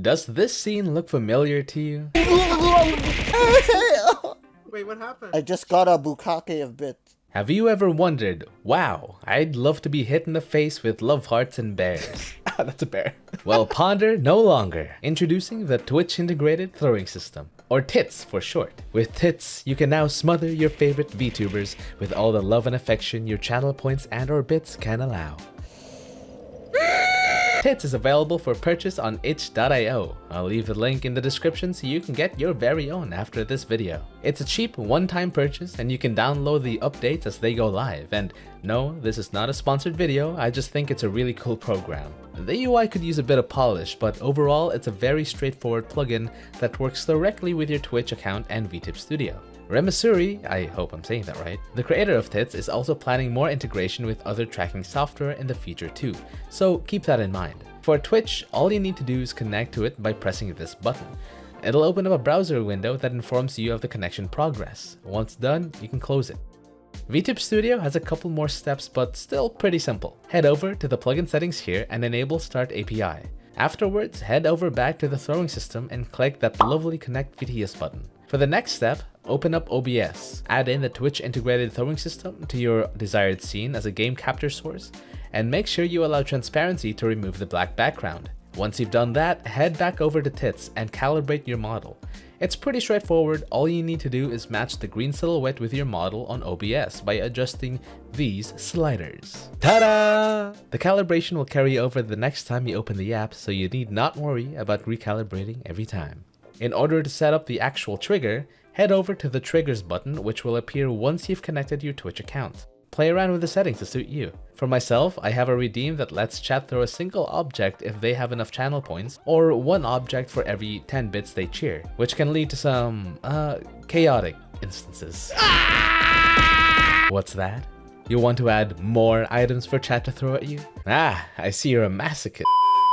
Does this scene look familiar to you? Wait, what happened? I just got a bukkake of bits. Have you ever wondered, wow, I'd love to be hit in the face with love hearts and bears? That's a bear. Well, ponder no longer. Introducing the Twitch integrated throwing system, or TITS for short. With TITS, you can now smother your favorite VTubers with all the love and affection your channel points and or bits can allow. TITS is available for purchase on itch.io. I'll leave the link in the description so you can get your very own after this video. It's a cheap one-time purchase and you can download the updates as they go live. And no, this is not a sponsored video, I just think it's a really cool program. The UI could use a bit of polish, but overall it's a very straightforward plugin that works directly with your Twitch account and VTube Studio. Remasuri, I hope I'm saying that right, the creator of TITS is also planning more integration with other tracking software in the future too, so keep that in mind. For Twitch, all you need to do is connect to it by pressing this button. It'll open up a browser window that informs you of the connection progress. Once done, you can close it. VTube Studio has a couple more steps but still pretty simple. Head over to the plugin settings here and enable Start API. Afterwards, head over back to the throwing system and click that lovely Connect VTS button. For the next step, open up OBS, add in the Twitch integrated throwing system to your desired scene as a game capture source, and make sure you allow transparency to remove the black background. Once you've done that, head back over to TITS and calibrate your model. It's pretty straightforward, all you need to do is match the green silhouette with your model on OBS by adjusting these sliders. Ta-da! The calibration will carry over the next time you open the app, so you need not worry about recalibrating every time. In order to set up the actual trigger, head over to the Triggers button, which will appear once you've connected your Twitch account. Play around with the settings to suit you. For myself, I have a redeem that lets chat throw a single object if they have enough channel points, or one object for every 10 bits they cheer, which can lead to some, chaotic instances. What's that? You want to add more items for chat to throw at you? Ah, I see you're a masochist.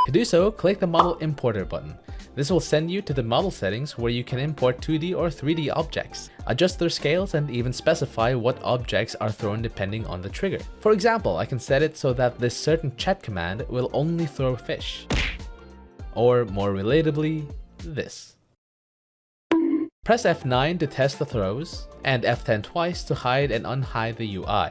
To do so, click the Model Importer button. This will send you to the model settings where you can import 2D or 3D objects, adjust their scales, and even specify what objects are thrown depending on the trigger. For example, I can set it so that this certain chat command will only throw fish. Or more relatably, this. Press F9 to test the throws, and F10 twice to hide and unhide the UI.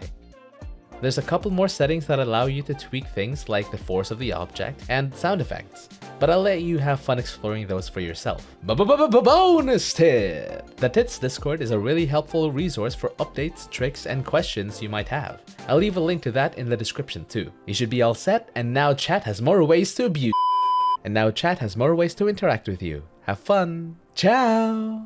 There's a couple more settings that allow you to tweak things like the force of the object and sound effects, but I'll let you have fun exploring those for yourself. Bonus tip! The TITS Discord is a really helpful resource for updates, tricks, and questions you might have. I'll leave a link to that in the description too. You should be all set, and now chat has more ways to abuse. And now chat has more ways to interact with you. Have fun! Ciao!